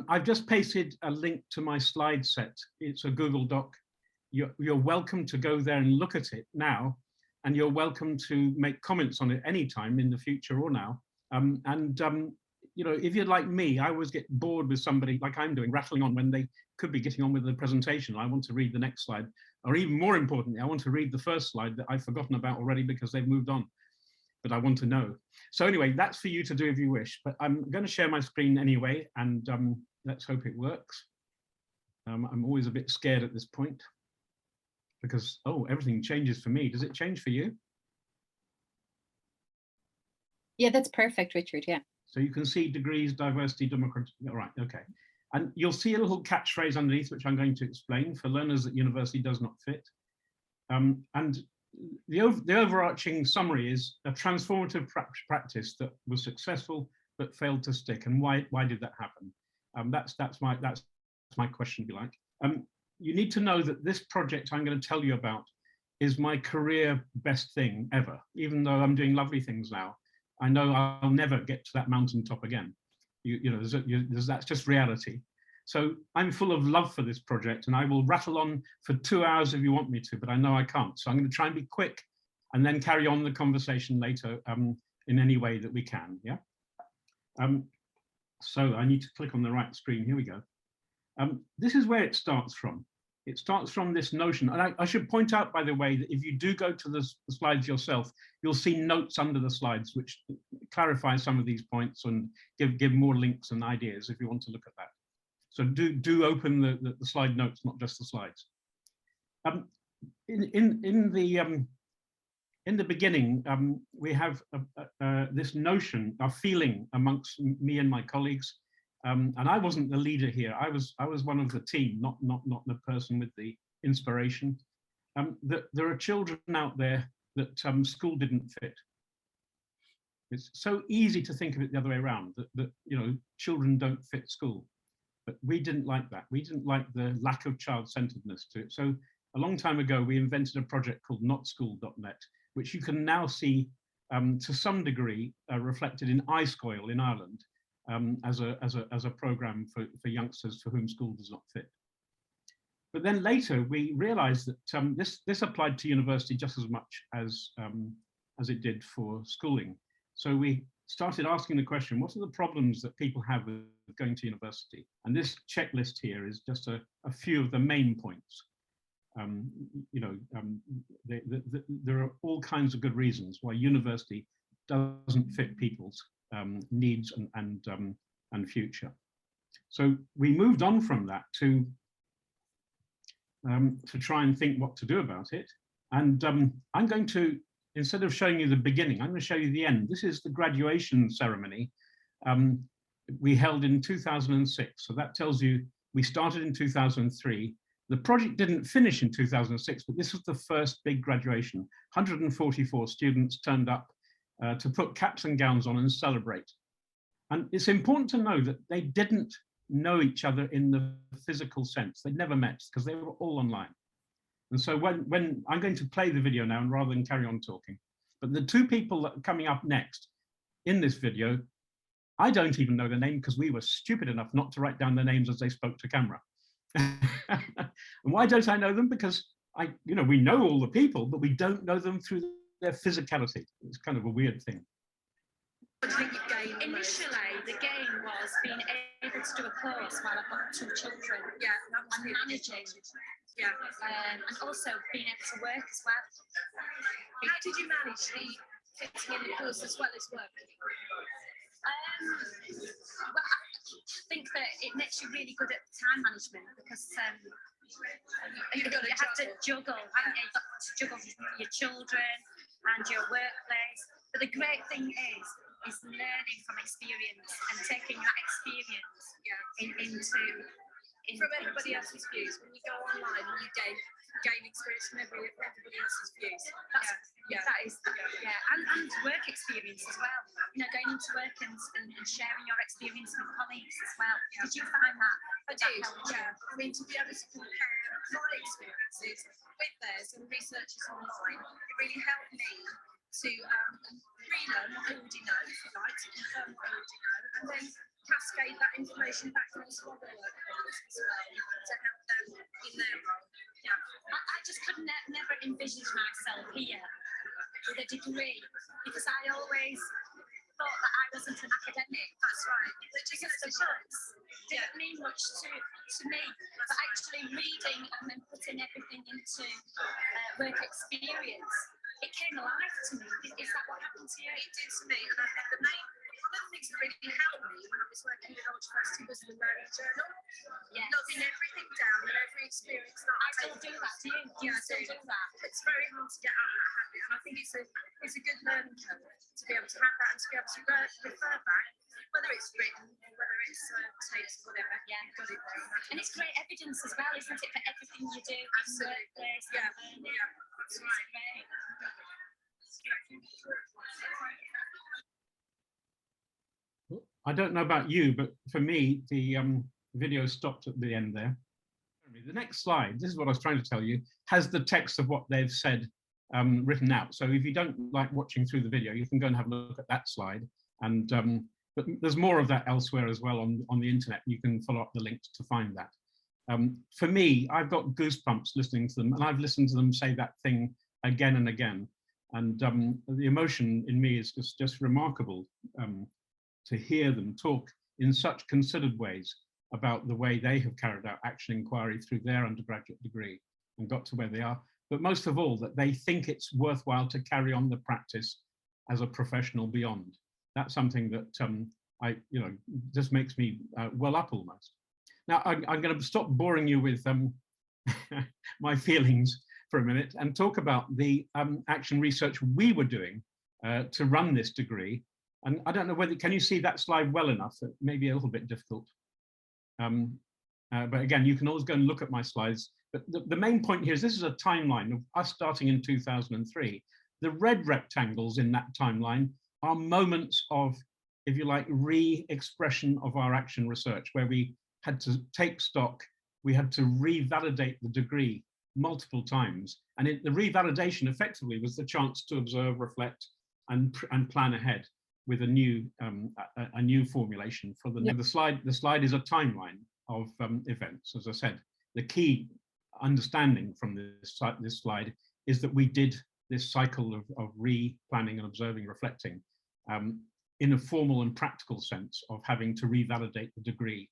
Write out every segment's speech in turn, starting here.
I've just pasted a link to my slide set. It's a Google Doc. You're welcome to go there and look at it now, and you're welcome to make comments on it anytime in the future or now. You know, if you're like me, I always get bored with somebody like I'm doing, rattling on when they could be getting on with the presentation. I want to read the next slide, or even more importantly, I want to read the first slide that I've forgotten about already because they've moved on, but I want to know. So anyway, that's for you to do if you wish, but I'm going to share my screen anyway, and let's hope it works. I'm always a bit scared at this point because, oh, everything changes for me. Does it change for you? Yeah, that's perfect, Richard, yeah. So you can see degrees, diversity, democracy, all right, okay. And you'll see a little catchphrase underneath, which I'm going to explain for learners that university does not fit. And the overarching summary is a transformative practice that was successful but failed to stick. And why did that happen? That's my question, if you like. You need to know that this project I'm going to tell you about is my career best thing ever. Even though I'm doing lovely things now, I know I'll never get to that mountaintop again. You know, that's just reality. So I'm full of love for this project, and I will rattle on for 2 hours if you want me to, but I know I can't. So I'm going to try and be quick and then carry on the conversation later in any way that we can, yeah? So I need to click on the right screen. Here we go. This is where it starts from. It starts from this notion, and I should point out, by the way, that if you do go to the slides yourself, you'll see notes under the slides which clarify some of these points and give more links and ideas if you want to look at that. So do open the slide notes, not just the slides. In the beginning, we have this notion, a feeling amongst me and my colleagues. And I wasn't the leader here. I was one of the team, not the person with the inspiration. That there are children out there that school didn't fit. It's so easy to think of it the other way around, that you know, children don't fit school. But we didn't like that. We didn't like the lack of child-centeredness to it. So a long time ago, we invented a project called notschool.net, which you can now see to some degree reflected in iSchoil in Ireland. As a program for youngsters for whom school does not fit. But then later we realized that this applied to university just as much as it did for schooling. So we started asking the question, what are the problems that people have with going to university? And this checklist here is just a few of the main points. You know, there are all kinds of good reasons why university doesn't fit people's needs and future. So we moved on from that to try and think what to do about it. And I'm going to, instead of showing you the beginning, I'm going to show you the end. This is the graduation ceremony we held in 2006. So that tells you we started in 2003. The project didn't finish in 2006, but this was the first big graduation. 144 students turned up to put caps and gowns on and celebrate. And it's important to know that they didn't know each other in the physical sense. They never met because they were all online. And so when I'm going to play the video now, and rather than carry on talking, but the two people that are coming up next in this video, I don't even know their name because we were stupid enough not to write down their names as they spoke to camera. And why don't I know them? Because you know, we know all the people, but we don't know them through their physicality. It's kind of a weird thing. Initially, the game was being able to do a course while I've got 2 children. Yeah, and managing. Yeah, and also being able to work as well. How did you manage the fitting in the course as well as work? Well, I think that it makes you really good at time management because you have to juggle, haven't you? You've got to juggle your children and your workplace. But the great thing is learning from experience and taking that experience into from everybody else's views. When you go online and you gain experience from everybody else's views. And work experience as well. You know, going into work and sharing your experience with colleagues as well. Did you find that? I did, yeah. I mean, to be able to compare my experiences with theirs and researchers online, it really helped me to relearn what I already know, if you like, to confirm what I already know, and then cascade that information information back from the other workers as well to help them in their role. Yeah, I just could never envisage myself here with a degree because I always thought that I wasn't an academic. That's right. It just the books didn't mean much to me, but actually reading and then putting everything into work experience, it came alive to me. Is that what happened to you? It did to me, and I think one of the things that really helped me when I was working with Old University was the learning journal. Yes. Noting everything down and every experience that I still do that. Do you? Yeah, I still do that. It's very hard to get out of that habit, and I think it's a good learning curve to be able to have that and to be able to refer back, whether it's written or whether it's tapes or whatever. Yeah, got it there. And it's great evidence as well, isn't it, for everything you do? Absolutely. Yeah, that's right. Great. I don't know about you, but for me, the video stopped at the end there. The next slide, this is what I was trying to tell you, has the text of what they've said written out. So if you don't like watching through the video, you can go and have a look at that slide. And but there's more of that elsewhere as well on the internet. You can follow up the links to find that. For me, I've got goosebumps listening to them, and I've listened to them say that thing again and again. And the emotion in me is just remarkable to hear them talk in such considered ways about the way they have carried out action inquiry through their undergraduate degree and got to where they are. But most of all, that they think it's worthwhile to carry on the practice as a professional beyond. That's something that just makes me well up almost. Now, I'm going to stop boring you with my feelings for a minute and talk about the action research we were doing to run this degree. And I don't know whether, can you see that slide well enough? It may be a little bit difficult. But again, you can always go and look at my slides. But the main point here is this is a timeline of us starting in 2003. The red rectangles in that timeline are moments of, if you like, re-expression of our action research, where we had to take stock, we had to revalidate the degree multiple times. And the revalidation effectively was the chance to observe, reflect, and plan ahead with a new formulation for the slide. The slide is a timeline of events. As I said, the key understanding from this slide is that we did this cycle of re-planning and observing, reflecting in a formal and practical sense of having to revalidate the degree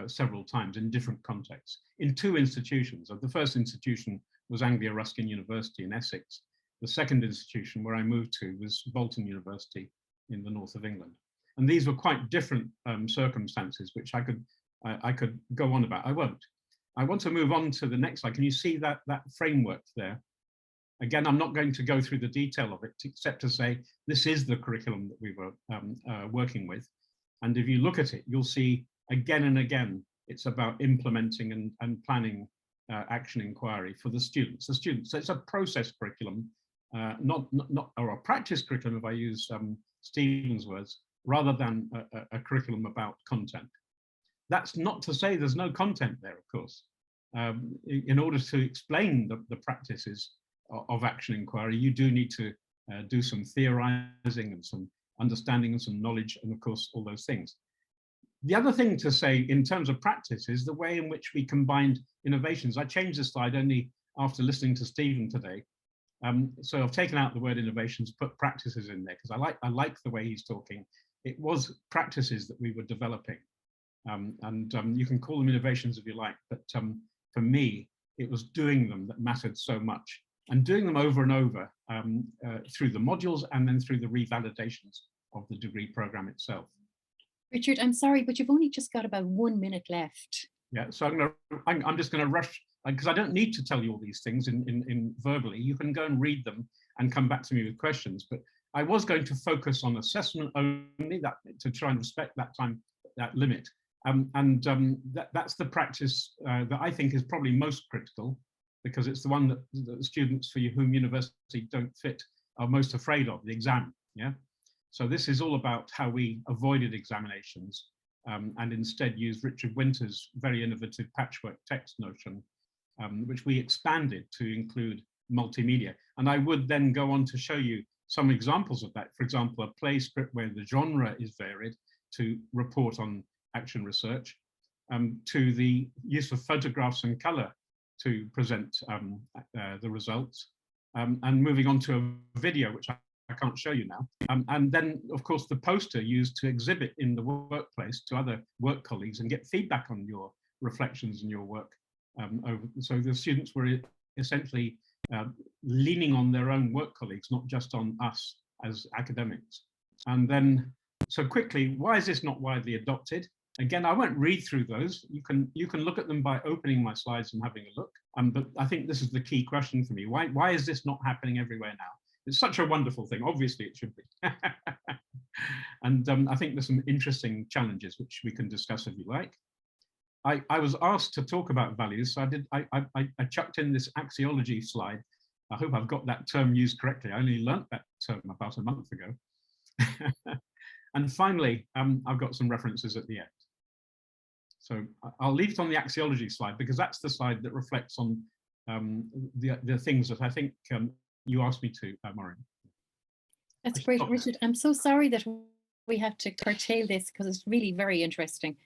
several times in different contexts in two institutions. The first institution was Anglia Ruskin University in Essex. The second institution where I moved to was Bolton University in the north of England. And these were quite different circumstances, which I could go on about. I won't. I want to move on to the next slide. Can you see that framework there? Again, I'm not going to go through the detail of it, except to say this is the curriculum that we were working with. And if you look at it, you'll see again and again, it's about implementing and planning action inquiry for the students. So it's a process curriculum, or a practice curriculum, if I use Stephen's words, rather than a curriculum about content. That's not to say there's no content there, of course. In order to explain the practices of action inquiry, you do need to do some theorizing and some understanding and some knowledge, and of course, all those things. The other thing to say in terms of practice is the way in which we combined innovations. I changed the slide only after listening to Stephen today. So I've taken out the word innovations, put practices in there, because I like the way he's talking. It was practices that we were developing. You can call them innovations if you like, but for me, it was doing them that mattered so much, and doing them over and over through the modules and then through the revalidations of the degree program itself. Richard, I'm sorry, but you've only just got about 1 minute left. Yeah, so I'm just going to rush, because I don't need to tell you all these things in verbally. You can go and read them and come back to me with questions. But I was going to focus on assessment only, to try and respect that time, that limit. That's the practice that I think is probably most critical, because it's the one that the students for whom university don't fit are most afraid of, the exam. Yeah. So this is all about how we avoided examinations and instead used Richard Winter's very innovative patchwork text notion, which we expanded to include multimedia. And I would then go on to show you some examples of that. For example, a play script where the genre is varied to report on action research, to the use of photographs and color to present the results, and moving on to a video, which I can't show you now. And then, of course, the poster used to exhibit in the workplace to other work colleagues and get feedback on your reflections and your work. So the students were essentially leaning on their own work colleagues, not just on us as academics. And then, so quickly, why is this not widely adopted? Again, I won't read through those. You can look at them by opening my slides and having a look. But I think this is the key question for me. Why is this not happening everywhere now? It's such a wonderful thing. Obviously, it should be. And I think there's some interesting challenges which we can discuss if you like. I was asked to talk about values, so I chucked in this axiology slide. I hope I've got that term used correctly. I only learnt that term about a month ago. And finally, I've got some references at the end. So I'll leave it on the axiology slide because that's the slide that reflects on the things that I think you asked me to, Maureen. That's great, Richard. I'm so sorry that we have to curtail this because it's really very interesting.